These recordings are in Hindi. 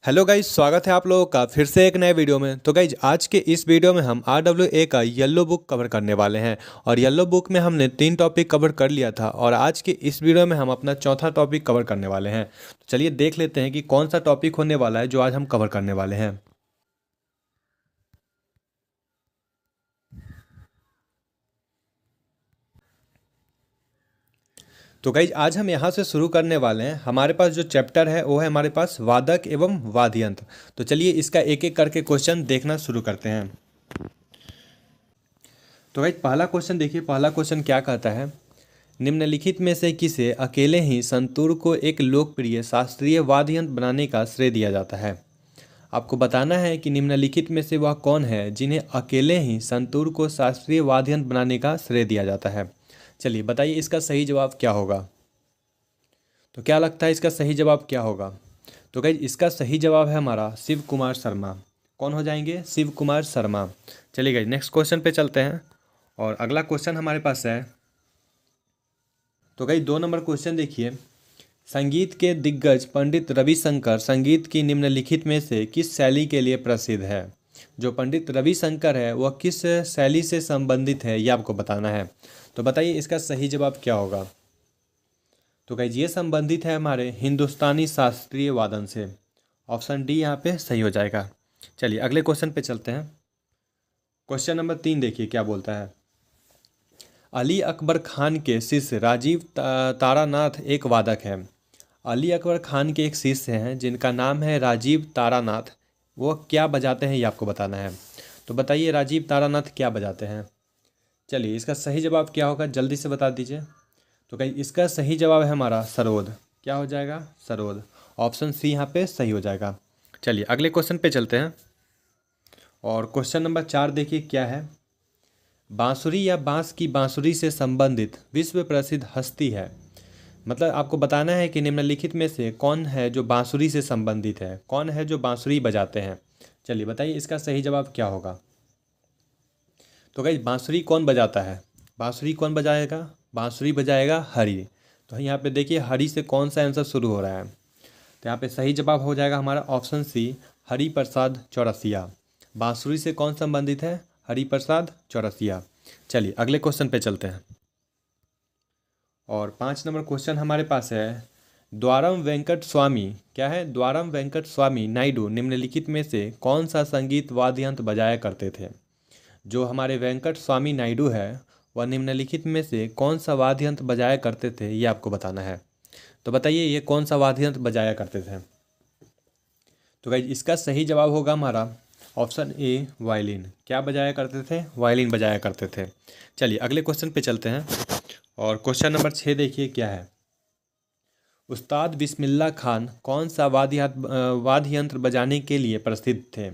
हेलो गाइज, स्वागत है आप लोगों का फिर से एक नए वीडियो में। तो गाइज आज के इस वीडियो में हम RWA का येलो बुक कवर करने वाले हैं। और येलो बुक में हमने 3 टॉपिक कवर कर लिया था और आज के इस वीडियो में हम अपना चौथा टॉपिक कवर करने वाले हैं। तो चलिए देख लेते हैं कि कौन सा टॉपिक होने वाला है जो आज हम कवर करने वाले हैं। तो गाइज आज हम यहाँ से शुरू करने वाले हैं। हमारे पास जो चैप्टर है वो है हमारे पास वादक एवं वाद्य यंत्र। तो चलिए इसका एक एक करके क्वेश्चन देखना शुरू करते हैं। तो गाइज पहला क्वेश्चन देखिए, पहला क्वेश्चन क्या कहता है, निम्नलिखित में से किसे अकेले ही संतूर को एक लोकप्रिय शास्त्रीय वाद्य यंत्र बनाने का श्रेय दिया जाता है। आपको बताना है कि निम्नलिखित में से वह कौन है जिन्हें अकेले ही संतूर को शास्त्रीय वाद्य यंत्र बनाने का श्रेय दिया जाता है। चलिए बताइए इसका सही जवाब क्या होगा। तो क्या लगता है इसका सही जवाब क्या होगा। तो गाइज इसका सही जवाब है हमारा शिव कुमार शर्मा। कौन हो जाएंगे? शिव कुमार शर्मा। चलिए गाइज नेक्स्ट क्वेश्चन पे चलते हैं और अगला क्वेश्चन हमारे पास है। तो गाइज 2 नंबर क्वेश्चन देखिए, संगीत के दिग्गज पंडित रविशंकर संगीत की निम्नलिखित में से किस शैली के लिए प्रसिद्ध है। जो पंडित रविशंकर है वह किस शैली से संबंधित है ये आपको बताना है। तो बताइए इसका सही जवाब क्या होगा। तो गाइज ये संबंधित है हमारे हिंदुस्तानी शास्त्रीय वादन से। ऑप्शन डी यहाँ पे सही हो जाएगा। चलिए अगले क्वेश्चन पे चलते हैं। क्वेश्चन नंबर 3 देखिए क्या बोलता है, अली अकबर खान के शिष्य राजीव तारानाथ एक वादक है। अली अकबर खान के एक शिष्य हैं जिनका नाम है राजीव तारानाथ। वो क्या बजाते हैं ये आपको बताना है। तो बताइए राजीव तारानाथ क्या बजाते हैं। चलिए इसका सही जवाब क्या होगा जल्दी से बता दीजिए। तो कहीं इसका सही जवाब है हमारा सरोद। क्या हो जाएगा? सरोद। ऑप्शन सी यहाँ पे सही हो जाएगा। चलिए अगले क्वेश्चन पे चलते हैं और क्वेश्चन नंबर 4 देखिए क्या है, बांसुरी या बांस की बांसुरी से संबंधित विश्व प्रसिद्ध हस्ती है। मतलब आपको बताना है कि निम्नलिखित में से कौन है जो बांसुरी से संबंधित है, कौन है जो बांसुरी बजाते हैं। चलिए बताइए इसका सही जवाब क्या होगा। तो गाइस बांसुरी कौन बजाता है? बांसुरी कौन बजाएगा? बांसुरी बजाएगा हरि। तो यहाँ पे देखिए हरि से कौन सा आंसर शुरू हो रहा है। तो यहाँ पे सही जवाब हो जाएगा हमारा ऑप्शन सी, हरि प्रसाद चौरसिया। बांसुरी से कौन संबंधित है? हरि प्रसाद चौरसिया। चलिए अगले क्वेश्चन पे चलते हैं और 5 नंबर क्वेश्चन हमारे पास है, द्वारम वेंकट स्वामी क्या है? द्वारम वेंकट स्वामी नायडू निम्नलिखित में से कौन सा संगीत वाद्य यंत्र बजाया करते थे। जो हमारे वेंकट स्वामी नायडू है वह निम्नलिखित में से कौन सा वाद्य यंत्र बजाया करते थे ये आपको बताना है। तो बताइए ये कौन सा वाद्य यंत्र बजाया करते थे। तो गाइज इसका सही जवाब होगा हमारा ऑप्शन ए, वायलिन। क्या बजाया करते थे? वायलिन बजाया करते थे। चलिए अगले क्वेश्चन पे चलते हैं और क्वेश्चन नंबर 6 देखिए क्या है, उस्ताद बिस्मिल्लाह खान कौन सा वाद्य यंत्र बजाने के लिए प्रसिद्ध थे।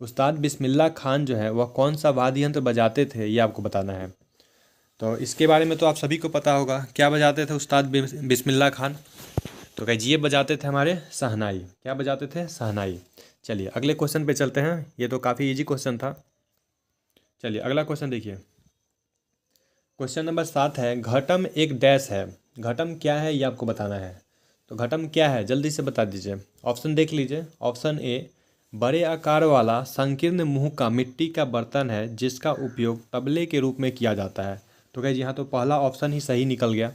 उस्ताद बिस्मिल्लाह खान जो है वह कौन सा वाद्य यंत्र बजाते थे ये आपको बताना है। तो इसके बारे में तो आप सभी को पता होगा, क्या बजाते थे उस्ताद बिस्मिल्लाह खान। तो गाइस ये बजाते थे हमारे शहनाई। क्या बजाते थे? शहनाई। चलिए अगले क्वेश्चन पे चलते हैं, ये तो काफ़ी इजी क्वेश्चन था। चलिए अगला क्वेश्चन देखिए, क्वेश्चन नंबर 7 है, घटम एक डैश है। घटम क्या है ये आपको बताना है। तो घटम क्या है जल्दी से बता दीजिए। ऑप्शन देख लीजिए। ऑप्शन ए, बड़े आकार वाला संकीर्ण मुंह का मिट्टी का बर्तन है जिसका उपयोग तबले के रूप में किया जाता है। तो गाइस यहाँ तो पहला ऑप्शन ही सही निकल गया।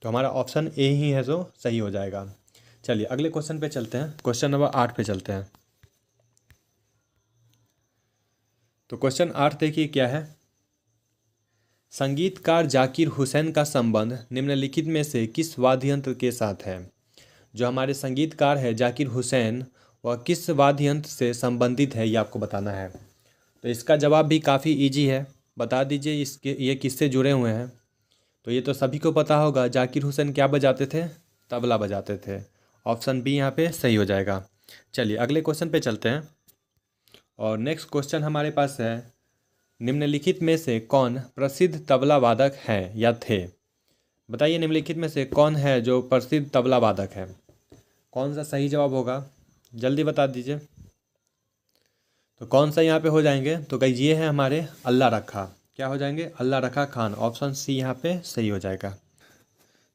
तो हमारा ऑप्शन ए ही है जो सही हो जाएगा। चलिए अगले क्वेश्चन पे चलते हैं, क्वेश्चन नंबर 8 पे चलते हैं। तो क्वेश्चन 8 देखिए क्या है, संगीतकार जाकिर हुसैन का संबंध निम्नलिखित में से किस वाद्य यंत्र के साथ है। जो हमारे संगीतकार है जाकिर हुसैन वह किस वाद्य यंत्र से संबंधित है ये आपको बताना है। तो इसका जवाब भी काफ़ी इजी है, बता दीजिए इसके ये किससे जुड़े हुए हैं। तो ये तो सभी को पता होगा, जाकिर हुसैन क्या बजाते थे? तबला बजाते थे। ऑप्शन बी यहाँ पे सही हो जाएगा। चलिए अगले क्वेश्चन पे चलते हैं और नेक्स्ट क्वेश्चन हमारे पास है, निम्नलिखित में से कौन प्रसिद्ध तबला वादक हैं या थे। बताइए निम्नलिखित में से कौन है जो प्रसिद्ध तबला वादक है। कौन सा सही जवाब होगा जल्दी बता दीजिए। तो कौन सा यहाँ पे हो जाएंगे। तो गाइस ये है हमारे अल्लाह रखा। क्या हो जाएंगे? अल्लाह रखा खान। ऑप्शन सी यहाँ पे सही हो जाएगा।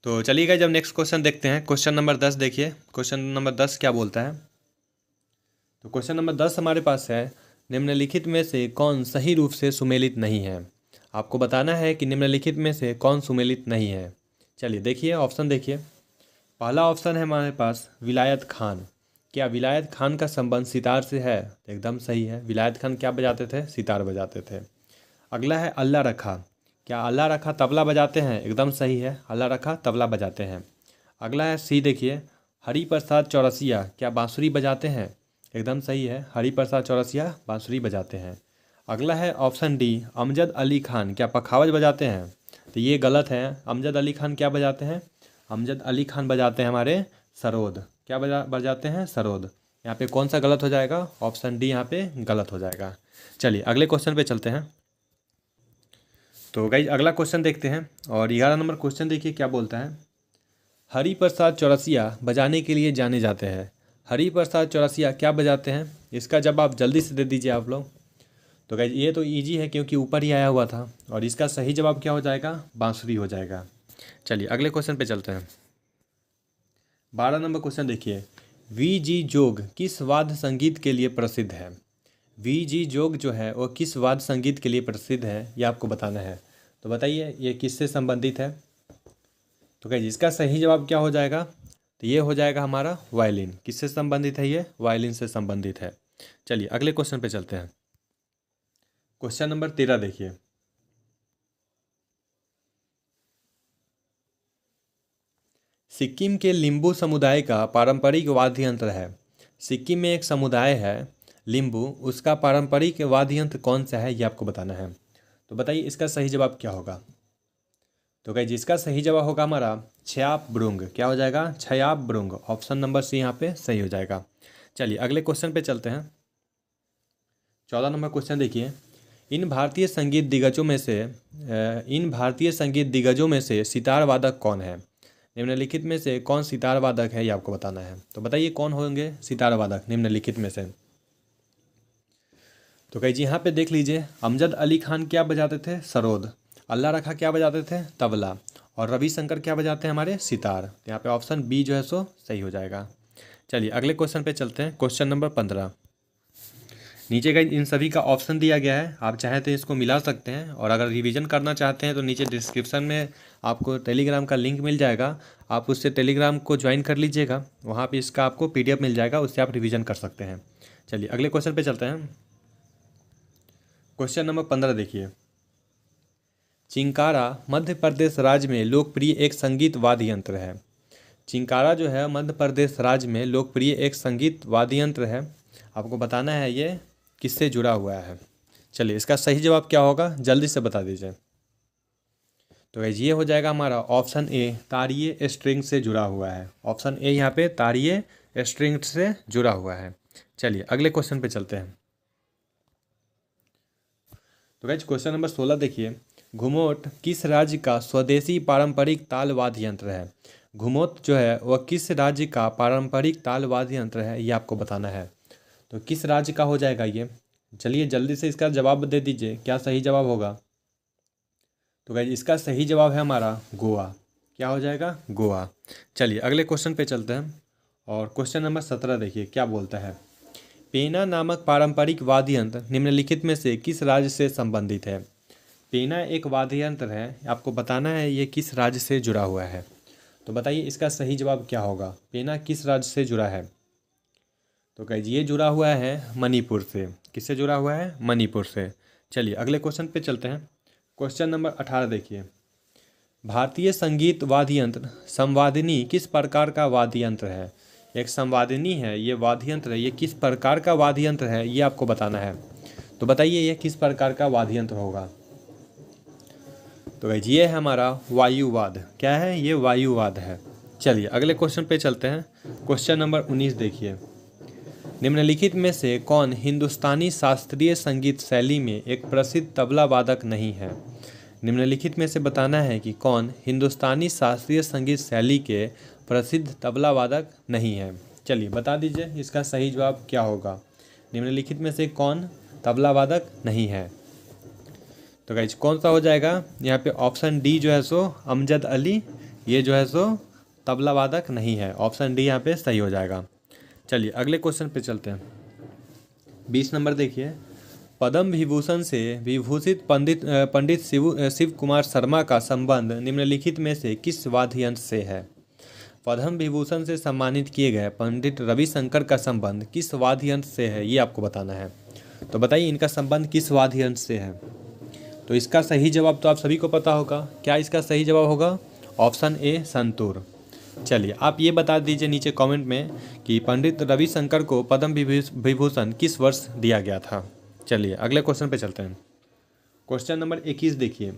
तो चलिए गाइस जब नेक्स्ट क्वेश्चन देखते हैं, क्वेश्चन नंबर 10 देखिए। क्वेश्चन नंबर 10 क्या बोलता है, तो क्वेश्चन नंबर 10 हमारे पास है, निम्नलिखित में से कौन सही रूप से सुमेलित नहीं है। आपको बताना है कि निम्नलिखित में से कौन सुमेलित नहीं है। चलिए देखिए ऑप्शन देखिए। पहला ऑप्शन है हमारे पास विलायत खान। क्या विलायत खान का संबंध सितार से है? तो एकदम सही है। विलायत खान क्या बजाते थे? सितार बजाते थे। अगला है अल्लाह रखा। क्या अल्लाह रखा तबला बजाते हैं? एकदम सही है, अल्लाह रखा तबला बजाते हैं। अगला है सी देखिए, हरि प्रसाद चौरसिया क्या बांसुरी बजाते हैं? एकदम सही है, हरि प्रसाद चौरसिया बांसुरी बजाते हैं। अगला है ऑप्शन डी, अमजद अली खान क्या पखावज बजाते हैं? तो ये गलत है। अमजद अली खान क्या बजाते हैं? अमजद अली खान बजाते हैं हमारे सरोद। क्या बजाते हैं? सरोद। यहाँ पे कौन सा गलत हो जाएगा? ऑप्शन डी यहाँ पे गलत हो जाएगा। चलिए अगले क्वेश्चन पे चलते हैं। तो गाइस अगला क्वेश्चन देखते हैं और 11 नंबर क्वेश्चन देखिए क्या बोलता है। हरि प्रसाद चौरसिया बजाने के लिए जाने जाते हैं। हरि प्रसाद चौरसिया क्या बजाते हैं? इसका जवाब जल्दी से दे दीजिए आप लोग। तो गाइस ये तो इजी है क्योंकि ऊपर ही आया हुआ था, और इसका सही जवाब क्या हो जाएगा? बांसुरी हो जाएगा। चलिए अगले क्वेश्चन पे चलते हैं। 12 नंबर क्वेश्चन देखिए, वी जी जोग किस वाद्य संगीत के लिए प्रसिद्ध है? वी जी जोग जो है वो किस वाद्य संगीत के लिए प्रसिद्ध है, ये आपको बताना है। तो बताइए ये किससे संबंधित है? तो गाइस इसका सही जवाब क्या हो जाएगा? तो ये हो जाएगा हमारा वायलिन। किससे संबंधित है? ये वायलिन से संबंधित है। चलिए अगले क्वेश्चन पे चलते हैं। क्वेश्चन नंबर 13 देखिए, सिक्किम के लिम्बू समुदाय का पारंपरिक वाद्य यंत्र है। सिक्किम में एक समुदाय है लिम्बू, उसका पारंपरिक वाद्य यंत्र कौन सा है, ये आपको बताना है। तो बताइए इसका सही जवाब क्या होगा? तो गाइस जिसका सही जवाब होगा हमारा छयाप ब्रुंग। क्या हो जाएगा? छयाप ब्रुंग। ऑप्शन नंबर सी यहाँ पे सही हो जाएगा। चलिए अगले क्वेश्चन पे चलते हैं। 14 नंबर क्वेश्चन देखिए, इन भारतीय संगीत दिग्गजों में से सितार वादक कौन है? निम्नलिखित में से कौन सितार वादक है, ये आपको बताना है। तो बताइए कौन होंगे सितार वादक निम्नलिखित में से? तो कहीं जी यहाँ पे देख लीजिए, अमजद अली खान क्या बजाते थे? सरोद। अल्लाह रखा क्या बजाते थे? तबला। और रविशंकर क्या बजाते हैं हमारे? सितार। तो यहाँ पे ऑप्शन बी जो है सो सही हो जाएगा। चलिए अगले क्वेश्चन पे चलते हैं। Question number 15। नीचे का इन सभी का ऑप्शन दिया गया है, आप चाहें तो इसको मिला सकते हैं, और अगर रिवीजन करना चाहते हैं तो नीचे डिस्क्रिप्शन में आपको टेलीग्राम का लिंक मिल जाएगा, आप उससे टेलीग्राम को ज्वाइन कर लीजिएगा। वहाँ पे इसका आपको PDF मिल जाएगा, उससे आप रिवीजन कर सकते हैं। चलिए अगले क्वेश्चन पे चलते हैं। क्वेश्चन नंबर 15 देखिए, चिंकारा मध्य प्रदेश राज्य में लोकप्रिय एक संगीत वाद्य यंत्र है। चिंकारा जो है मध्य प्रदेश राज्य में लोकप्रिय एक संगीत वाद्य यंत्र है। आपको बताना है ये किससे जुड़ा हुआ है। चलिए इसका सही जवाब क्या होगा, जल्दी से बता दीजिए। तो गाइस ये हो जाएगा हमारा ऑप्शन ए, तारीय स्ट्रिंग से जुड़ा हुआ है। ऑप्शन ए यहाँ पे तारीय स्ट्रिंग से जुड़ा हुआ है। चलिए अगले क्वेश्चन पे चलते हैं। तो गाइस क्वेश्चन नंबर 16 देखिए, घुमोट किस राज्य का स्वदेशी पारंपरिक ताल वाद्य यंत्र है? घुमोट जो है वह किस राज्य का पारंपरिक ताल वाद्य यंत्र है, ये आपको बताना है। तो किस राज्य का हो जाएगा ये? चलिए जल्दी से इसका जवाब दे दीजिए, क्या सही जवाब होगा? तो गाइस इसका सही जवाब है हमारा गोवा। क्या हो जाएगा? गोवा। चलिए अगले क्वेश्चन पे चलते हैं और क्वेश्चन नंबर 17 देखिए क्या बोलता है, पेना नामक पारंपरिक वाद्य यंत्र निम्नलिखित में से किस राज्य से संबंधित है? पेना एक वाद्य यंत्र है, आपको बताना है ये किस राज्य से जुड़ा हुआ है। तो बताइए इसका सही जवाब क्या होगा? पेना किस राज्य से जुड़ा है? तो गाइस ये जुड़ा हुआ है मणिपुर से। किससे जुड़ा हुआ है? मणिपुर से। चलिए अगले क्वेश्चन पे चलते हैं। क्वेश्चन नंबर 18 देखिए, भारतीय संगीत वाद्य यंत्र संवादिनी किस प्रकार का वाद्य यंत्र है? एक संवादिनी है ये वाद्य यंत्र है, ये किस प्रकार का वाद्य यंत्र है, ये आपको बताना है। तो बताइए ये किस प्रकार का वाद्य यंत्र होगा? तो गाइस ये है हमारा वायुवाद। क्या है? ये वायुवाद है। चलिए अगले क्वेश्चन पे चलते हैं। क्वेश्चन नंबर 19 देखिए, निम्नलिखित में से कौन हिंदुस्तानी शास्त्रीय संगीत शैली में एक प्रसिद्ध तबला वादक नहीं है? निम्नलिखित में से बताना है कि कौन हिंदुस्तानी शास्त्रीय संगीत शैली के प्रसिद्ध तबला वादक नहीं है। चलिए बता दीजिए इसका सही जवाब क्या होगा? निम्नलिखित में से कौन तबला वादक नहीं है? तो गाइस कौन सा हो जाएगा? यहाँ पे ऑप्शन डी जो है सो अमजद अली, ये जो है सो तबला वादक नहीं है। ऑप्शन डी यहाँ पे सही हो जाएगा। चलिए अगले क्वेश्चन पे चलते हैं। 20 नंबर देखिए, पद्म विभूषण से विभूषित पंडित शिव कुमार शर्मा का संबंध निम्नलिखित में से किस वाद्य यंत्र से है। पद्म विभूषण से सम्मानित किए गए पंडित रविशंकर का संबंध किस वाद्य यंत्र से है, ये आपको बताना है। तो बताइए इनका संबंध किस वाद्य यंत्र से है। तो इसका सही जवाब तो आप सभी को पता होगा। क्या इसका सही जवाब होगा? Option A santoor. चलिए आप ये बता दीजिए नीचे कमेंट में कि पंडित रविशंकर को पद्म विभूषण किस वर्ष दिया गया था। चलिए अगले क्वेश्चन पे चलते हैं। क्वेश्चन नंबर 21 देखिए,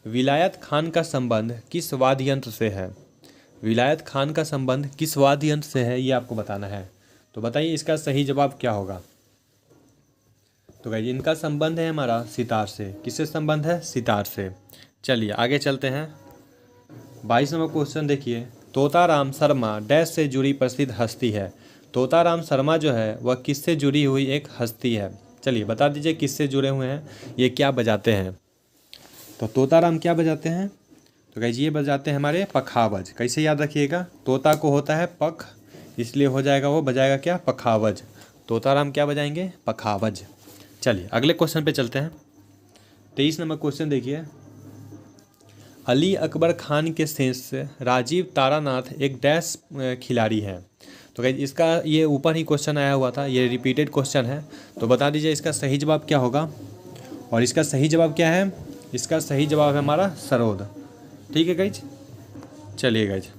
विलायत खान का संबंध किस वाद्य यंत्र से है। विलायत खान का संबंध किस वाद्य यंत्र से है, ये आपको बताना है। तो बताइए इसका सही जवाब क्या होगा। तो गाइस इनका संबंध है हमारा सितार से। किससे संबंध है? सितार से। चलिए आगे चलते हैं। 22 नंबर क्वेश्चन देखिए, तोताराम शर्मा डैश से जुड़ी प्रसिद्ध हस्ती है। तोताराम शर्मा जो है वह किससे जुड़ी हुई एक हस्ती है। चलिए बता दीजिए किससे जुड़े हुए हैं, ये क्या बजाते हैं। तो तोताराम क्या बजाते हैं? तो गाइस ये बजाते हैं हमारे पखावज। कैसे याद रखिएगा, तोता को होता है पख, इसलिए हो जाएगा वो बजाएगा क्या? पखावज। तोताराम क्या बजाएंगे? पखावज। चलिए अगले क्वेश्चन पे चलते हैं। 23 नंबर क्वेश्चन देखिए, अली अकबर खान के शेष राजीव तारानाथ एक डैश खिलाड़ी है। तो गाइस इसका ये ऊपर ही क्वेश्चन आया हुआ था, ये रिपीटेड क्वेश्चन है। तो बता दीजिए इसका सही जवाब क्या होगा। और इसका सही जवाब क्या है? इसका सही जवाब है हमारा सरोद। ठीक है गाइज। चलिए गाइज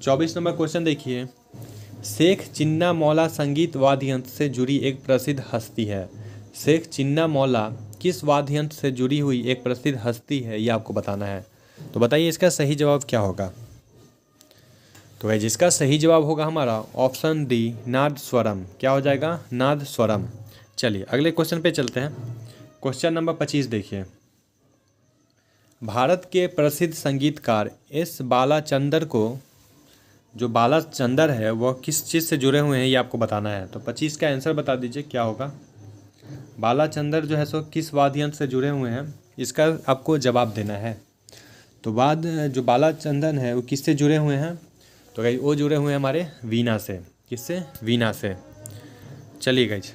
24 नंबर क्वेश्चन देखिए, शेख चिन्ना मौला संगीत वाद्य यंत्र से जुड़ी एक प्रसिद्ध हस्ती है। शेख चिन्ना मौला किस वाद्य यंत्र से जुड़ी हुई एक प्रसिद्ध हस्ती है, ये आपको बताना है। तो बताइए इसका सही जवाब क्या होगा। तो गाइज इसका सही जवाब होगा हमारा ऑप्शन डी नाद स्वरम। क्या हो जाएगा? नाद स्वरम। चलिए अगले क्वेश्चन पे चलते हैं। क्वेश्चन नंबर 25 देखिए, भारत के प्रसिद्ध संगीतकार एस बालाचंदर को, जो बालाचंदर है वह किस चीज़ से जुड़े हुए हैं, ये आपको बताना है। तो 25 का आंसर बता दीजिए क्या होगा। बालाचंदर जो है सो किस वाद्य यंत्र से जुड़े हुए हैं, इसका आपको जवाब देना है। तो बाद जो बालाचंदर है वो किससे जुड़े हुए हैं? तो गाइस वो जुड़े हुए हैं हमारे वीणा से। किससे? वीणा से। चलिए गाइस,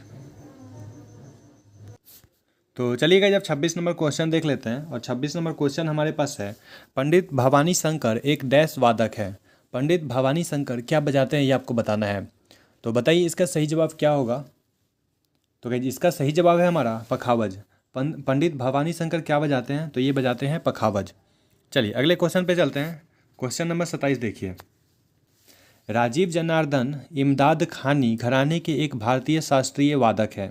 तो चलिए गाइस अब 26 नंबर क्वेश्चन देख लेते हैं। और 26 नंबर क्वेश्चन हमारे पास है, पंडित भवानी शंकर एक डैश वादक है। पंडित भवानी शंकर क्या बजाते हैं, ये आपको बताना है। तो बताइए इसका सही जवाब क्या होगा। तो गाइस इसका सही जवाब है हमारा पखावज। पंडित भवानी शंकर क्या बजाते हैं? तो ये बजाते हैं पखावज। चलिए अगले क्वेश्चन पे चलते हैं। क्वेश्चन नंबर 27 देखिए, राजीव जनार्दन इमदाद खानी घराने के एक भारतीय शास्त्रीय वादक है।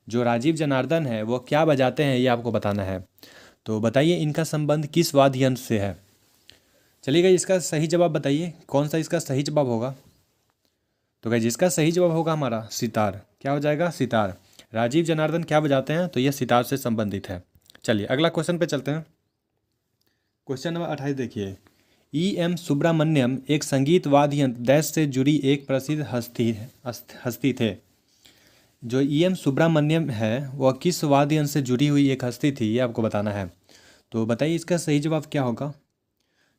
जो राजीव जनार्दन है वो क्या बजाते हैं, ये आपको बताना है। तो बताइए इनका संबंध किस वाद्य यंत्र से है। चलिए गाइस इसका सही जवाब बताइए, कौन सा इसका सही जवाब होगा। तो गाइस इसका सही जवाब होगा हमारा सितार। क्या हो जाएगा? सितार। राजीव जनार्दन क्या बजाते हैं? तो यह सितार से संबंधित है। चलिए अगला क्वेश्चन पे चलते हैं। क्वेश्चन नंबर 28 देखिए, E.M. सुब्रमण्यम एक संगीत वाद्य यंत्र डैश से जुड़ी एक प्रसिद्ध हस्ती थे। जो E.M. सुब्रमण्यम है वह किस वाद्य यंत्र से जुड़ी हुई एक हस्ती थी, ये आपको बताना है। तो बताइए इसका सही जवाब क्या होगा।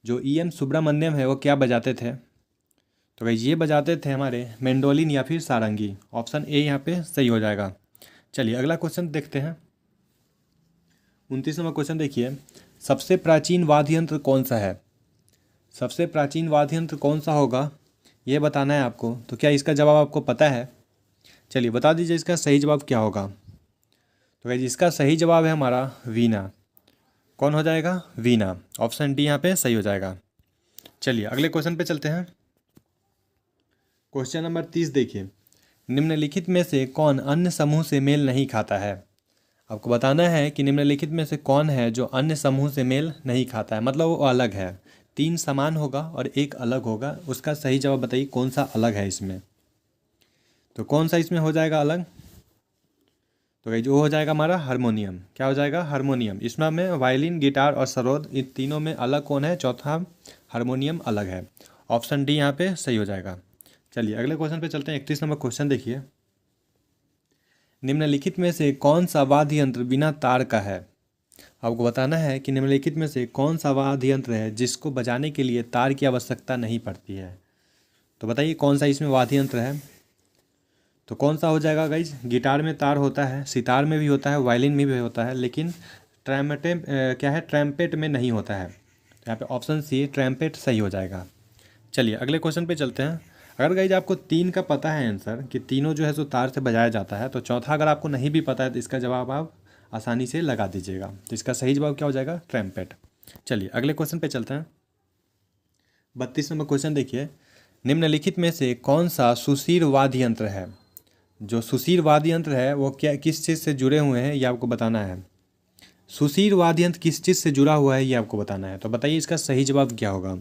जो E.M. सुब्रमण्यम है वो क्या बजाते थे। तो भाई ये बजाते थे हमारे मैंडोलिन या फिर सारंगी। ऑप्शन ए यहाँ पे सही हो जाएगा। चलिए अगला क्वेश्चन देखते हैं। 29 नंबर क्वेश्चन देखिए, सबसे प्राचीन वाद्य यंत्र कौन सा है। सबसे प्राचीन वाद्य यंत्र कौन सा होगा, ये बताना है आपको। तो क्या इसका जवाब आपको पता है? चलिए बता दीजिए इसका सही जवाब क्या होगा। तो भाई इसका सही जवाब है हमारा वीणा। कौन हो जाएगा? वीणा। ऑप्शन डी यहाँ पे सही हो जाएगा। चलिए अगले क्वेश्चन पे चलते हैं। क्वेश्चन नंबर 30 देखिए, निम्नलिखित में से कौन अन्य समूह से मेल नहीं खाता है। आपको बताना है कि निम्नलिखित में से कौन है जो अन्य समूह से मेल नहीं खाता है, मतलब वो अलग है। 3 समान होगा और 1 अलग होगा। उसका सही जवाब बताइए कौन सा अलग है इसमें। तो कौन सा इसमें हो जाएगा अलग। तो भाई जो हो जाएगा हमारा हारमोनियम। क्या हो जाएगा? हारमोनियम। इसमें हमें वायलिन, गिटार और सरोद, इन तीनों में अलग कौन है? चौथा हारमोनियम अलग है। ऑप्शन डी यहाँ पे सही हो जाएगा। चलिए अगले क्वेश्चन पे चलते हैं। 31 नंबर क्वेश्चन देखिए, निम्नलिखित में से कौन सा वाद्य यंत्र बिना तार का है। आपको बताना है कि निम्नलिखित में से कौन सा वाद्य यंत्र है जिसको बजाने के लिए तार की आवश्यकता नहीं पड़ती है। तो बताइए कौन सा इसमें वाद्य यंत्र है। तो कौन सा हो जाएगा गाइज? गिटार में तार होता है, सितार में भी होता है, वायलिन में भी होता है, लेकिन क्या है, ट्रम्पेट में नहीं होता है। तो यहाँ पे ऑप्शन सी ट्रम्पेट सही हो जाएगा। चलिए अगले क्वेश्चन पे चलते हैं। अगर गाइज आपको 3 का पता है आंसर कि तीनों जो है सो तार से बजाया जाता है, तो चौथा अगर आपको नहीं भी पता है तो इसका जवाब आप आसानी से लगा दीजिएगा। तो इसका सही जवाब क्या हो जाएगा? ट्रम्पेट। चलिए अगले क्वेश्चन पे चलते हैं। 32 नंबर क्वेश्चन देखिए, निम्नलिखित में से कौन सा सुशीर वाद्य यंत्र है? जो सुशीर वाद्य यंत्र है वो क्या, किस चीज़ से जुड़े हुए हैं, ये आपको बताना है। सुशीर वाद्य यंत्र किस चीज़ से जुड़ा हुआ है, ये आपको बताना है। तो बताइए इसका सही जवाब क्या होगा?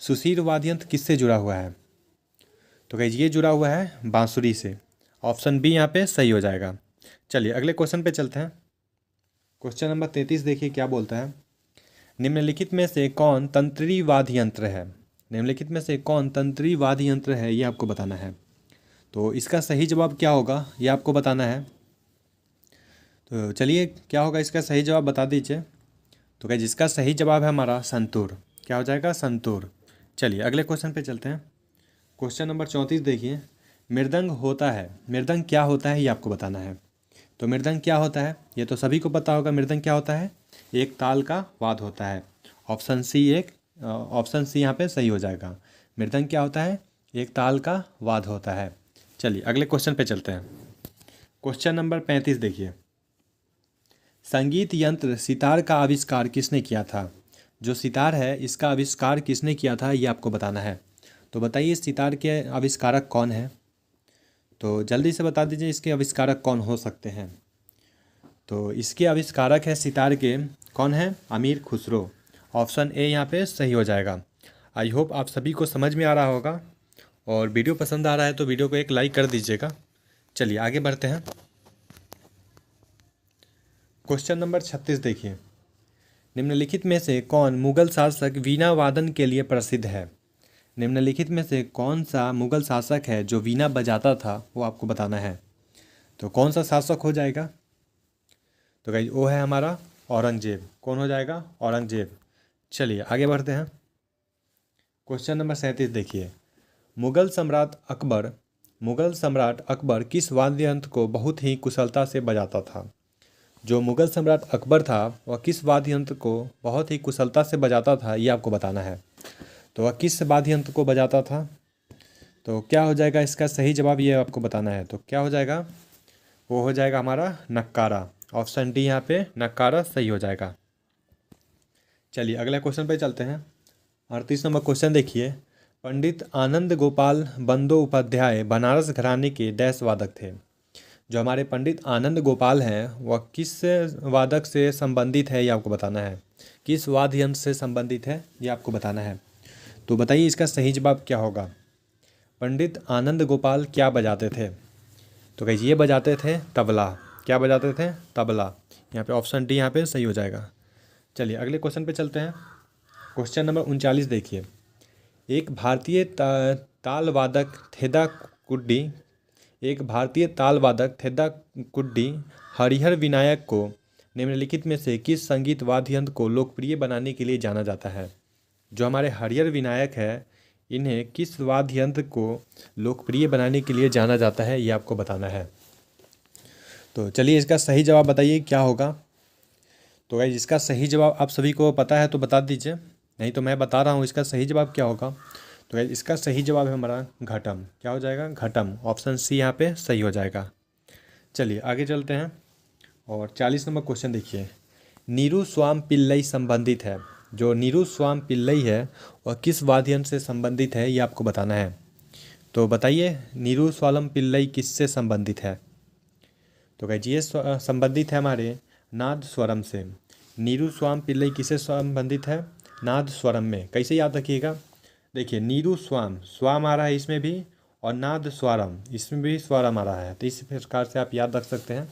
सुशीर वाद्य यंत्र किससे जुड़ा हुआ है? तो गाइस ये जुड़ा हुआ है बांसुरी से। ऑप्शन बी यहाँ पे सही हो जाएगा। चलिए अगले क्वेश्चन पे चलते हैं। क्वेश्चन नंबर 33 देखिए क्या बोलता है, निम्नलिखित में से कौन तंत्री वाद्य यंत्र है? निम्नलिखित में से कौन तंत्री वाद्य यंत्र है, ये आपको बताना है। तो इसका सही जवाब क्या होगा, ये आपको बताना है। तो चलिए क्या होगा इसका सही जवाब बता दीजिए। तो गाइस जिसका सही जवाब है हमारा संतूर। क्या हो जाएगा? संतूर। चलिए अगले क्वेश्चन पे चलते हैं। क्वेश्चन नंबर 34 देखिए, मृदंग होता है, मृदंग क्या होता है, ये आपको बताना है। तो मृदंग क्या होता है, ये तो सभी को पता होगा। मृदंग क्या होता है? एक ताल का वाद्य होता है। ऑप्शन सी यहाँ पे सही हो जाएगा। मृदंग क्या होता है? एक ताल का वाद्य होता है। चलिए अगले क्वेश्चन पे चलते हैं। क्वेश्चन नंबर 35 देखिए, संगीत यंत्र सितार का आविष्कार किसने किया था? जो सितार है इसका आविष्कार किसने किया था, ये आपको बताना है। तो बताइए सितार के आविष्कारक कौन है? तो जल्दी से बता दीजिए इसके आविष्कारक कौन हो सकते हैं। तो इसके आविष्कारक है सितार के, कौन है? अमीर खुसरो। ऑप्शन ए यहाँ पे सही हो जाएगा। आई होप आप सभी को समझ में आ रहा होगा, और वीडियो पसंद आ रहा है तो वीडियो को एक लाइक कर दीजिएगा। चलिए आगे बढ़ते हैं। क्वेश्चन नंबर 36 देखिए, निम्नलिखित में से कौन मुगल शासक वीणा वादन के लिए प्रसिद्ध है? निम्नलिखित में से कौन सा मुगल शासक है जो वीणा बजाता था, वो आपको बताना है। तो कौन सा शासक हो जाएगा? तो गाइस वो है हमारा औरंगजेब। कौन हो जाएगा? औरंगजेब। चलिए आगे बढ़ते हैं। क्वेश्चन नंबर 37 देखिए, मुगल सम्राट अकबर किस वाद्य यंत्र को बहुत ही कुशलता से बजाता था? जो मुगल सम्राट अकबर था वह किस वाद्य यंत्र को बहुत ही कुशलता से बजाता था, ये आपको बताना है। तो वह किस वाद्य यंत्र को बजाता था? तो क्या हो जाएगा इसका सही जवाब, ये आपको बताना है। तो क्या हो जाएगा? वो हो जाएगा हमारा नक्कारा। ऑप्शन डी यहाँ पे नक्कारा सही हो जाएगा। चलिए अगले क्वेश्चन पे चलते हैं। 38 नंबर क्वेश्चन देखिए, पंडित आनंद गोपाल बंदोपाध्याय बनारस घराने के डैश वादक थे? जो हमारे पंडित आनंद गोपाल हैं वह किस वादक से संबंधित है, ये आपको बताना है। किस वाद्य यंत्र से संबंधित है, ये आपको बताना है। तो बताइए इसका सही जवाब क्या होगा? पंडित आनंद गोपाल क्या बजाते थे? तो गाइस ये बजाते थे तबला। क्या बजाते थे? तबला। यहाँ पे ऑप्शन डी यहाँ पे सही हो जाएगा। चलिए अगले क्वेश्चन पे चलते हैं। क्वेश्चन नंबर 39 देखिए, एक भारतीय ताल वादक थेदा कुड्डी हरिहर विनायक को निम्नलिखित में से किस संगीत वाद्य यंत्र को लोकप्रिय बनाने के लिए जाना जाता है? जो हमारे हरिहर विनायक है इन्हें किस वाद्य यंत्र को लोकप्रिय बनाने के लिए जाना जाता है, ये आपको बताना है। तो चलिए इसका सही जवाब बताइए क्या होगा। तो गाइस इसका सही जवाब आप सभी को पता है तो बता दीजिए, नहीं तो मैं बता रहा हूँ इसका सही जवाब क्या होगा। तो गाइस इसका सही जवाब है हमारा घटम। क्या हो जाएगा? घटम। ऑप्शन सी यहाँ पे सही हो जाएगा। चलिए आगे चलते हैं। और 40 नंबर क्वेश्चन देखिए, नीरू स्वाम पिल्लई संबंधित है। जो नीरू स्वाम पिल्लई है वह किस वाद्य यंत्र से संबंधित है, ये आपको बताना है। तो बताइए नीरू स्वालम पिल्लई किससे संबंधित है? तो गाइस ये संबंधित है हमारे नाद स्वरम से। नीरू स्वाम पिल्लई किससे संबंधित है? नाद स्वरम में। कैसे याद रखिएगा? देखिए नीरू स्वाम आ रहा है इसमें भी, और नाद स्वरम इसमें भी स्वरम आ रहा है। तो इस प्रकार से आप याद रख सकते हैं,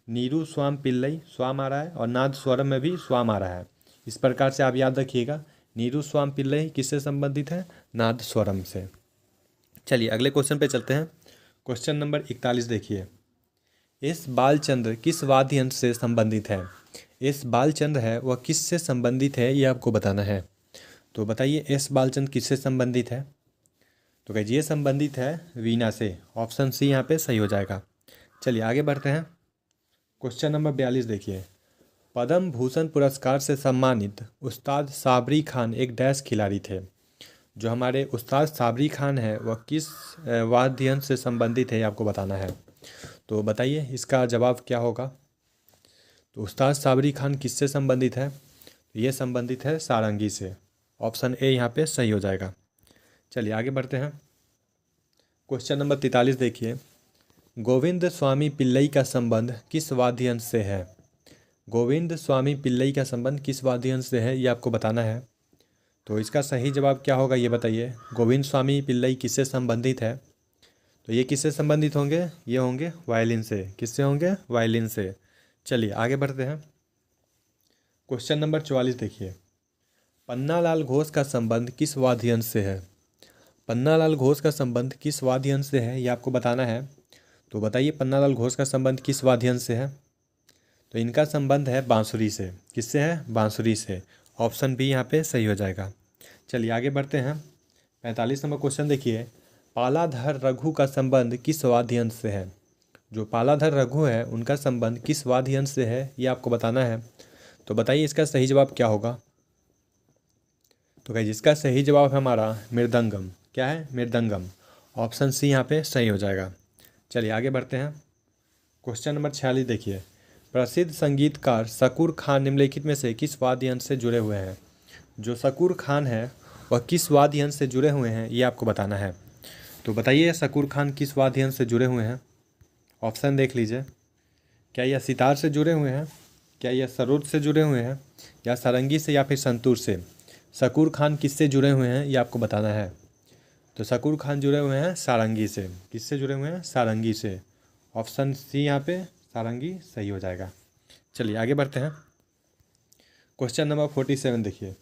नीरू स्वाम पिल्लई स्वाम आ रहा है और नाद स्वरम में भी स्वाम आ रहा है। इस प्रकार से आप याद रखिएगा, नीरू स्वाम पिल्लई किससे संबंधित है? नाद स्वरम से। चलिए अगले क्वेश्चन पे चलते हैं। क्वेश्चन नंबर 41 देखिए, एस बालचंद्र किस वाद्य यंत्र से संबंधित है? एस बालचंद्र है वह किससे संबंधित है, ये आपको बताना है। तो बताइए एस बालचंद्र किससे संबंधित है? तो गाइज ये संबंधित है वीणा से। ऑप्शन सी यहाँ पे सही हो जाएगा। चलिए आगे बढ़ते हैं। क्वेश्चन नंबर 42 देखिए। पद्म भूषण पुरस्कार से सम्मानित उस्ताद साबरी खान एक डैश खिलाड़ी थे। जो हमारे उस्ताद साबरी खान है वह किस वाद्य यंत्र से संबंधित है, ये आपको बताना है। तो बताइए इसका जवाब क्या होगा। तो उस्ताद साबरी खान किससे संबंधित है? तो ये संबंधित है सारंगी से। ऑप्शन ए यहाँ पे सही हो जाएगा। चलिए आगे बढ़ते हैं। क्वेश्चन नंबर 43 देखिए। गोविंद स्वामी पिल्लई का संबंध किस वाद्य यंत्र से है? गोविंद स्वामी पिल्लई का संबंध किस वाद्य यंत्र से है, ये आपको बताना है। तो इसका सही जवाब क्या होगा ये बताइए। गोविंद स्वामी पिल्लई किससे संबंधित है? तो ये किससे संबंधित होंगे? ये होंगे वायलिन से। किससे होंगे? वायलिन से। चलिए आगे बढ़ते हैं। क्वेश्चन नंबर 44 देखिए। पन्नालाल घोष का संबंध किस वाद्य यंत्र से है? पन्नालाल घोष का संबंध किस वाद्य यंत्र से है, ये आपको बताना है। तो बताइए पन्नालाल घोष का संबंध किस वाद्य यंत्र से है? तो इनका संबंध है बांसुरी से। किससे है? बांसुरी से। ऑप्शन बी यहाँ पे सही हो जाएगा। चलिए आगे बढ़ते हैं। 45 नंबर क्वेश्चन देखिए। पालाधर रघु का संबंध किस वाद्य यंत्र से है? जो पालाधर रघु है उनका संबंध किस वाद्य यंत्र से है, ये आपको बताना है। तो बताइए इसका सही जवाब क्या होगा। तो गाइस इसका सही जवाब है हमारा मृदंगम। क्या है? मृदंगम। ऑप्शन सी यहाँ पे सही हो जाएगा। चलिए आगे बढ़ते हैं। क्वेश्चन नंबर 46 देखिए। प्रसिद्ध संगीतकार शकूर खान निम्नलिखित में से किस वाद्य यंत्र से जुड़े हुए हैं? जो शकूर खान है वह किस वाद्य यंत्र से जुड़े हुए हैं, ये आपको बताना है। तो बताइए शकूर खान किस वाद्य यंत्र से जुड़े हुए हैं? ऑप्शन देख लीजिए। क्या यह सितार से जुड़े हुए हैं, क्या यह सरोद से जुड़े हुए हैं, या सारंगी से, या फिर संतूर से? शकूर खान किससे जुड़े हुए हैं, ये आपको बताना है। तो शकूर खान जुड़े हुए हैं सारंगी से। किससे जुड़े हुए हैं? सारंगी से। ऑप्शन सी यहाँ पे सारंगी सही हो जाएगा। चलिए आगे बढ़ते हैं। क्वेश्चन नंबर 47 देखिए।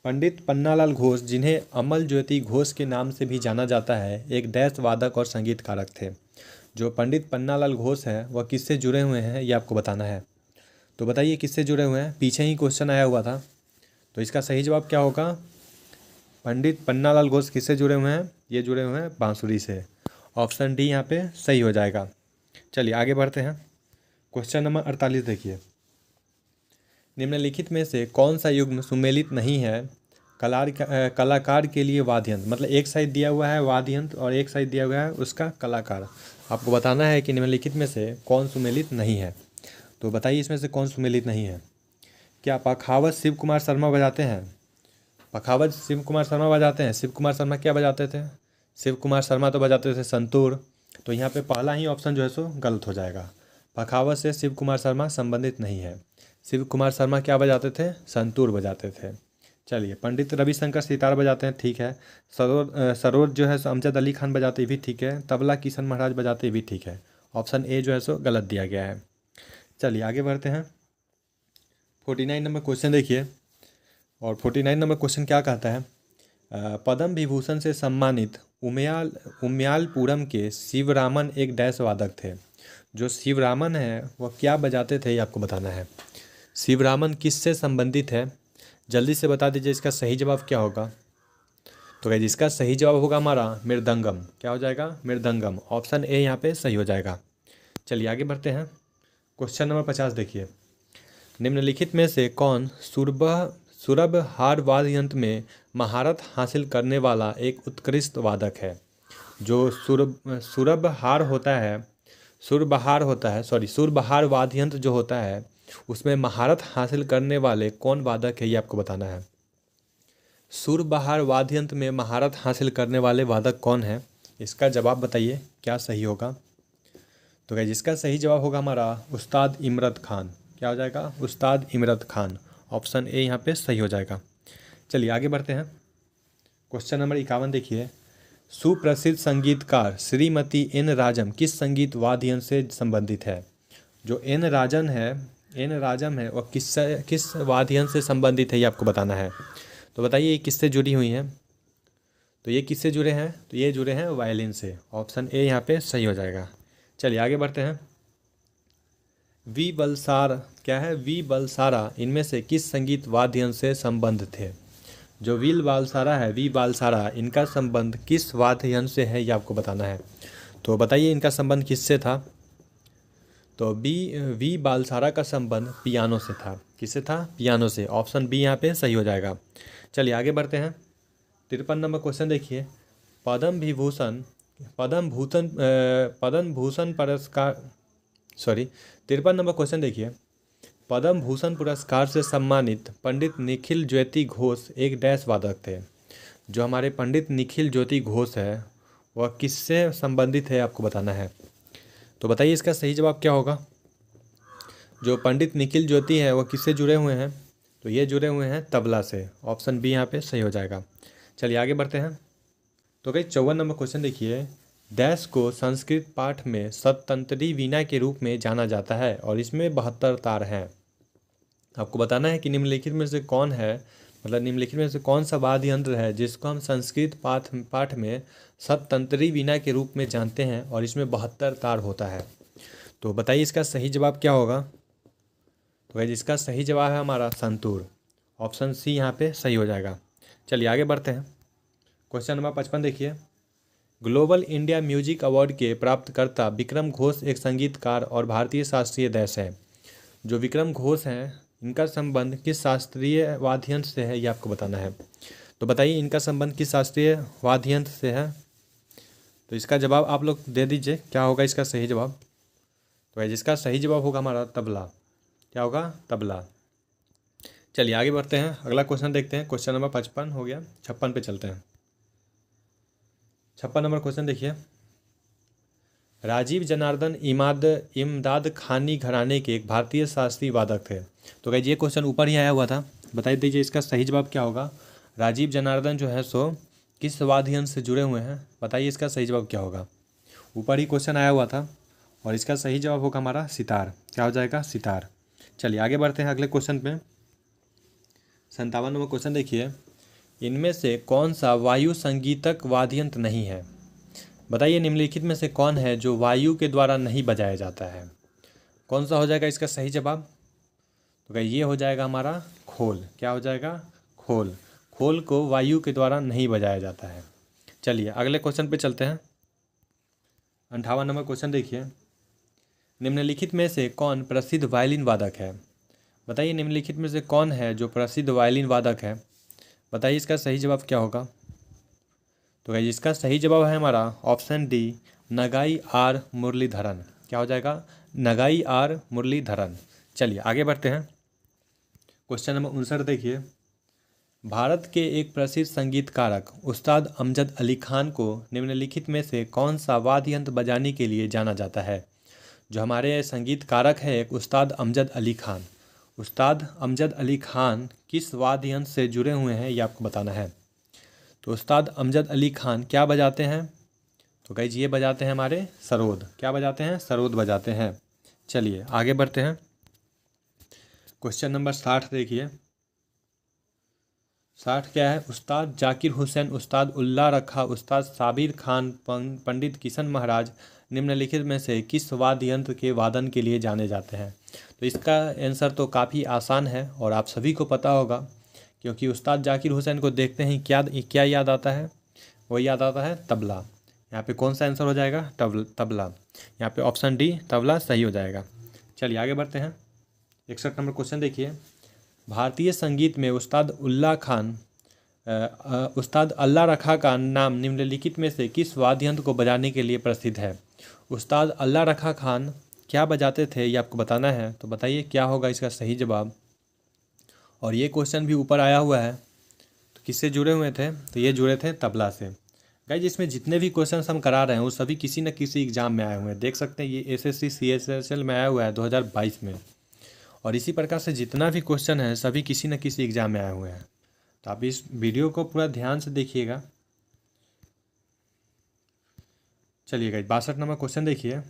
पंडित पन्नालाल घोष, जिन्हें अमल ज्योति घोष के नाम से भी जाना जाता है, एक डैश वादक और संगीतकारक थे। जो पंडित पन्नालाल घोष है वह किससे जुड़े हुए हैं, ये आपको बताना है। तो बताइए किससे जुड़े हुए हैं? पीछे ही क्वेश्चन आया हुआ था। तो इसका सही जवाब क्या होगा? पंडित पन्नालाल घोष किससे जुड़े हुए हैं? ये जुड़े हुए हैं बांसुरी से। ऑप्शन डी यहाँ पे सही हो जाएगा। चलिए आगे बढ़ते हैं। क्वेश्चन नंबर 48 देखिए। निम्नलिखित में से कौन सा युग्म सुमेलित नहीं है? कलाकार के लिए वाद्य यंत्र, मतलब एक साइड दिया हुआ है वाद्य यंत्र और एक साइड दिया हुआ है उसका कलाकार। आपको बताना है कि निम्नलिखित में से कौन सुमेलित नहीं है। तो बताइए इसमें से कौन सुमेलित नहीं है। क्या पखावज शिव कुमार शर्मा बजाते हैं? पखावज शिव कुमार शर्मा बजाते हैं। शिव कुमार शर्मा क्या बजाते थे? शिव कुमार शर्मा तो बजाते थे संतूर। तो यहाँ पे पहला ही ऑप्शन जो है सो गलत हो जाएगा। पखावज से शिव कुमार शर्मा संबंधित नहीं है। शिव कुमार शर्मा क्या बजाते थे? संतूर बजाते थे। चलिए पंडित रविशंकर सितार बजाते हैं, ठीक है। सरोद जो है सो अमजद अली खान बजाते भी ठीक है। तबला किशन महाराज बजाते भी ठीक है। ऑप्शन ए जो है सो गलत दिया गया है। चलिए आगे बढ़ते हैं। 49 नंबर क्वेश्चन देखिए। और 49 नंबर क्वेश्चन क्या कहता है? पद्म विभूषण से सम्मानित उम्यालपुरम के शिवरामन एक डैश वादक थे। जो शिवरामन है वह क्या बजाते थे, ये आपको बताना है। शिवरामन किससे संबंधित है? जल्दी से बता दीजिए इसका सही जवाब क्या होगा। तो गाइस इसका सही जवाब होगा हमारा मृदंगम। क्या हो जाएगा? मृदंगम। ऑप्शन ए यहाँ पे सही हो जाएगा। चलिए आगे बढ़ते हैं। क्वेश्चन नंबर 50 देखिए। निम्नलिखित में से कौन सुरभ हार वाद्य यंत्र में महारत हासिल करने वाला एक उत्कृष्ट वादक है? जो सुरबहार वाद्य यंत्र जो होता है उसमें महारत हासिल करने वाले कौन वादक है, ये आपको बताना है। सुरबहार वाद्य यंत्र में महारत हासिल करने वाले वादक कौन है? इसका जवाब बताइए क्या सही होगा। तो गाइस इसका सही जवाब होगा हमारा उस्ताद इमरत खान। क्या हो जाएगा? उस्ताद इमरत खान। ऑप्शन ए यहाँ पे सही हो जाएगा। चलिए आगे बढ़ते हैं। क्वेश्चन नंबर 51 देखिए। सुप्रसिद्ध संगीतकार श्रीमती एन राजम किस संगीत वाद्य यंत्र से संबंधित है? जो एन राजम है वह किस वाद्य यंत्र से संबंधित है, ये आपको बताना है। तो बताइए ये किससे जुड़ी हुई हैं? तो ये किससे जुड़े हैं? तो ये जुड़े हैं वायलिन से। ऑप्शन ए यहाँ पे सही हो जाएगा। चलिए आगे बढ़ते हैं। वी बलसार क्या है? वी बलसारा इनमें से किस संगीत वाद्य यंत्र से संबंध थे? जो वी बालसारा इनका संबंध किस वाद्य यंत्र से है ये आपको बताना है। तो बताइए इनका संबंध किससे था। तो वी बालसारा का संबंध पियानो से था। किससे था? पियानो से। ऑप्शन बी यहाँ पे सही हो जाएगा। चलिए आगे बढ़ते हैं। 53 नंबर क्वेश्चन देखिए। पद्म भूषण पुरस्कार 53 नंबर क्वेश्चन देखिए। पद्म भूषण पुरस्कार से सम्मानित पंडित निखिल ज्योति घोष एक डैश वादक थे। जो हमारे पंडित निखिल ज्योति घोष है वह किससे संबंधित है आपको बताना है। तो बताइए इसका सही जवाब क्या होगा। जो पंडित निखिल ज्योति है वह किससे जुड़े हुए हैं। तो ये जुड़े हुए हैं तबला से। ऑप्शन बी यहाँ पे सही हो जाएगा। चलिए आगे बढ़ते हैं। तो भाई 54 नंबर क्वेश्चन देखिए। डैश को संस्कृत पाठ में सतंतरी वीणा के रूप में जाना जाता है और इसमें 72 तार हैं। आपको बताना है कि निम्नलिखित में से कौन है, मतलब निम्नलिखित में से कौन सा वाद्य यंत्र है जिसको हम संस्कृत पाठ में सतंतरी वीणा के रूप में जानते हैं और इसमें 72 तार होता है। तो बताइए इसका सही जवाब क्या होगा। तो भाई इसका सही जवाब है हमारा संतूर। ऑप्शन सी यहाँ पे सही हो जाएगा। चलिए आगे बढ़ते हैं। क्वेश्चन नंबर 55 देखिए। ग्लोबल इंडिया म्यूजिक अवार्ड के प्राप्तकर्ता विक्रम घोष एक संगीतकार और भारतीय शास्त्रीय दर्शक है। जो विक्रम घोष हैं इनका संबंध किस शास्त्रीय वाद्य यंत्र से है ये आपको बताना है। तो बताइए इनका संबंध किस शास्त्रीय वाद्य यंत्र से है। तो इसका जवाब आप लोग दे दीजिए, क्या होगा इसका सही जवाब। तो इसका सही जवाब होगा हमारा तबला। क्या होगा? तबला। चलिए आगे बढ़ते हैं, अगला क्वेश्चन देखते हैं। क्वेश्चन नंबर 55 हो गया, 56 पे चलते हैं। 56 नंबर क्वेश्चन देखिए। राजीव जनार्दन इमदाद खानी घराने के एक भारतीय शास्त्रीय वादक थे। तो गाइस ये क्वेश्चन ऊपर ही आया हुआ था, बता दीजिए इसका सही जवाब क्या होगा। राजीव जनार्दन जो है सो किस वाद्य यंत्र से जुड़े हुए हैं, बताइए इसका सही जवाब क्या होगा। ऊपर ही क्वेश्चन आया हुआ था और इसका सही जवाब होगा हमारा सितार। क्या हो जाएगा? सितार। चलिए आगे बढ़ते हैं अगले क्वेश्चन पे। 57 नंबर क्वेश्चन देखिए। इनमें से कौन सा वायु संगीतक वाद्य यंत्र नहीं है। बताइए निम्नलिखित में से कौन है जो वायु के द्वारा नहीं बजाया जाता है। कौन सा हो जाएगा इसका सही जवाब। तो क्या ये हो जाएगा हमारा खोल। क्या हो जाएगा? खोल। खोल को वायु के द्वारा नहीं बजाया जाता है। चलिए अगले क्वेश्चन पे चलते हैं। 58 नंबर क्वेश्चन देखिए। निम्नलिखित में से कौन प्रसिद्ध वायलिन वादक है। बताइए निम्नलिखित में से कौन है जो प्रसिद्ध वायलिन वादक है, बताइए इसका सही जवाब क्या होगा। तो गाइस इसका सही जवाब है हमारा option D, Nagai are Muraleedharan. क्या हो जाएगा? नगाई आर मुरलीधरन। चलिए आगे बढ़ते हैं। क्वेश्चन नंबर 59 देखिए। भारत के एक प्रसिद्ध संगीतकारक उस्ताद अमजद अली खान को निम्नलिखित में से कौन सा वाद्य यंत्र बजाने के लिए जाना जाता है। जो हमारे संगीतकारक है एक उस्ताद अमजद अली खान। उस्ताद अमजद अली खान किस वाद्य यंत्र से जुड़े हुए हैं ये आपको बताना है। तो उस्ताद अमजद अली खान क्या बजाते हैं। तो गाइस ये बजाते हैं हमारे सरोद। क्या बजाते हैं? सरोद बजाते हैं। चलिए आगे बढ़ते हैं। क्वेश्चन नंबर 60 देखिए। 60 क्या है? उस्ताद जाकिर हुसैन, उस्ताद उल्ला रखा, उस्ताद साबिर खान, पंडित किशन महाराज निम्नलिखित में से किस वाद्य यंत्र के वादन के लिए जाने जाते हैं। तो इसका आंसर तो काफ़ी आसान है और आप सभी को पता होगा, क्योंकि उस्ताद जाकिर हुसैन को देखते ही क्या याद आता है। वो याद आता है तबला। यहाँ पे कौन सा आंसर हो जाएगा? तबला। यहाँ पे ऑप्शन डी तबला सही हो जाएगा। चलिए आगे बढ़ते हैं। 61 नंबर क्वेश्चन देखिए। भारतीय संगीत में उस्ताद अल्लाह रखा का नाम निम्नलिखित में से किस वाद्य यंत्र को बजाने के लिए प्रसिद्ध है। उस्ताद अल्लाह रखा खान क्या बजाते थे ये आपको बताना है। तो बताइए क्या होगा इसका सही जवाब। और ये क्वेश्चन भी ऊपर आया हुआ है, तो किससे जुड़े हुए थे। तो ये जुड़े थे तबला से। गाइस इसमें जितने भी क्वेश्चन हम करा रहे हैं वो सभी किसी न किसी एग्जाम में आए हुए हैं। देख सकते हैं ये एसएससी CSSL में आया हुआ है 2022 में। और इसी प्रकार से जितना भी क्वेश्चन है सभी किसी न किसी एग्जाम में आए हुए हैं। तो आप इस वीडियो को पूरा ध्यान से देखिएगा। चलिए गाइस 62 नंबर क्वेश्चन देखिए।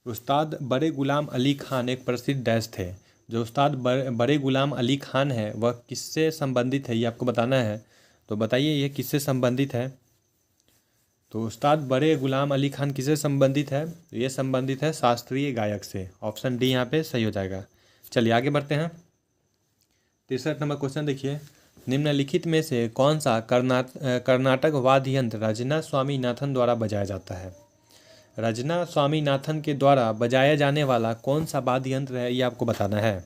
उस्ताद बड़े गुलाम अली खान एक प्रसिद्ध डैश थे। जो उस्ताद बड़े गुलाम अली खान है वह किससे संबंधित है ये आपको बताना है। तो बताइए ये किससे संबंधित है। तो उस्ताद बड़े गुलाम अली खान किससे संबंधित है। तो ये संबंधित है शास्त्रीय गायक से। ऑप्शन डी यहाँ पे सही हो जाएगा। चलिए आगे बढ़ते हैं। 63 नंबर क्वेश्चन देखिए, निम्नलिखित में से कौन सा कर्नाटक वाद्य यंत्र रजना स्वामीनाथन द्वारा बजाया जाता है। रजना स्वामीनाथन के द्वारा बजाया जाने वाला कौन सा वाद्य यंत्र है, ये आपको बताना है।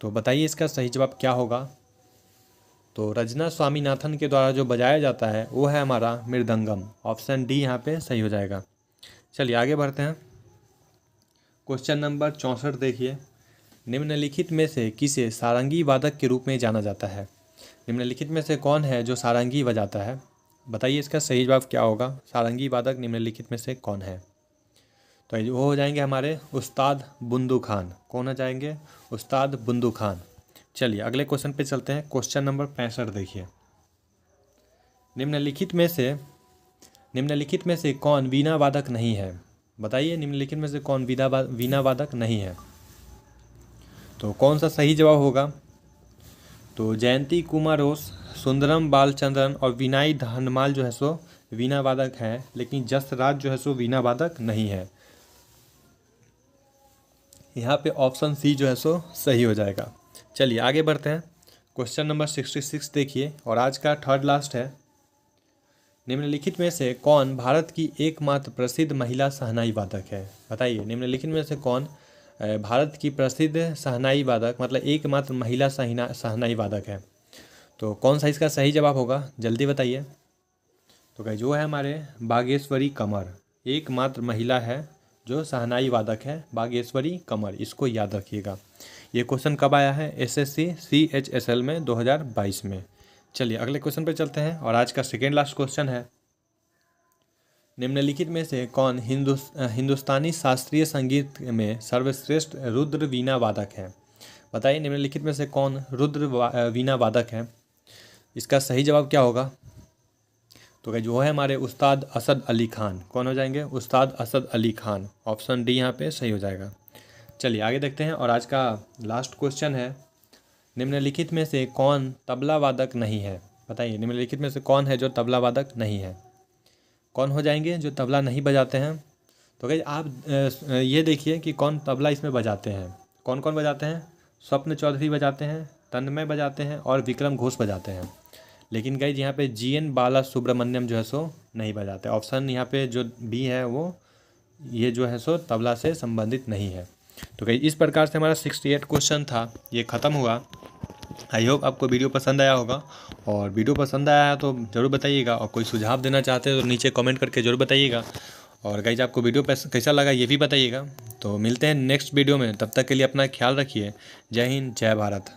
तो बताइए इसका सही जवाब क्या होगा। तो रजना स्वामीनाथन के द्वारा जो बजाया जाता है वो है हमारा मृदंगम। ऑप्शन डी यहाँ पे सही हो जाएगा। चलिए आगे बढ़ते हैं। क्वेश्चन नंबर 64 देखिए, निम्नलिखित में से किसे सारंगी वादक के रूप में जाना जाता है। निम्नलिखित में से कौन है जो सारंगी बजाता है, बताइए इसका सही जवाब क्या होगा। सारंगी वादक निम्नलिखित में से कौन है। तो वो हो जाएंगे हमारे उस्ताद बुंदू खान। कौन हो जाएंगे, उस्ताद बुंदू खान। चलिए अगले क्वेश्चन पे चलते हैं। क्वेश्चन नंबर 65 देखिए, निम्नलिखित में से कौन वीणा वादक नहीं है। बताइए निम्नलिखित में से कौन वीणा वादक नहीं है। तो कौन सा सही जवाब होगा। तो जयंती कुमारोस, सुंदरम बालचंद्रन और विनाई धनमाल जो है सो वीणा वादक है, लेकिन जसराज जो है सो वीणा वादक नहीं है। यहाँ पे ऑप्शन सी जो है सो सही हो जाएगा। चलिए आगे बढ़ते हैं। क्वेश्चन नंबर 66 देखिए और आज का थर्ड लास्ट है। निम्नलिखित में से कौन भारत की एकमात्र प्रसिद्ध महिला शहनाई वादक है। बताइए निम्नलिखित में से कौन भारत की प्रसिद्ध शहनाई वादक मतलब एकमात्र महिला शहनाई वादक है। तो कौन सा इसका सही जवाब होगा, जल्दी बताइए। तो गाइस जो है हमारे बागेश्वरी कमर, एकमात्र महिला है जो शहनाई वादक है, बागेश्वरी कमर। इसको याद रखिएगा। ये क्वेश्चन कब आया है, SSC CHSL में 2022 में। चलिए अगले क्वेश्चन पे चलते हैं और आज का सेकेंड लास्ट क्वेश्चन है। निम्नलिखित में से कौन हिंदुस्तानी शास्त्रीय संगीत में सर्वश्रेष्ठ रुद्र वीणा वादक है। बताइए निम्नलिखित में से कौन रुद्र वीणा वादक है। इसका सही जवाब क्या होगा। तो जो है हमारे उस्ताद असद अली खान। कौन हो जाएंगे, उस्ताद असद अली खान। ऑप्शन डी यहाँ पे सही हो जाएगा। चलिए आगे देखते हैं और आज का लास्ट क्वेश्चन है। निम्नलिखित में से कौन तबला वादक नहीं है। बताइए निम्नलिखित में से कौन है जो तबला वादक नहीं है। कौन हो जाएंगे जो तबला नहीं बजाते हैं। तो गाइस आप ये देखिए कि कौन तबला इसमें बजाते हैं। कौन कौन बजाते हैं, स्वप्न चौधरी बजाते हैं, तन्मय बजाते हैं और विक्रम घोष बजाते हैं। लेकिन गाइस यहाँ पे GN बाला सुब्रमण्यम जो है सो नहीं बजाते। ऑप्शन यहाँ पे जो बी है वो ये जो है सो तबला से संबंधित नहीं है। तो गाइस इस प्रकार से हमारा 68 क्वेश्चन था, ये ख़त्म हुआ। आई होप आपको वीडियो पसंद आया होगा, और वीडियो पसंद आया तो ज़रूर बताइएगा, और कोई सुझाव देना चाहते हैं तो नीचे कमेंट करके ज़रूर बताइएगा। और गाइस आपको वीडियो कैसा लगा ये भी बताइएगा। तो मिलते हैं नेक्स्ट वीडियो में, तब तक के लिए अपना ख्याल रखिए। जय हिंद, जय भारत।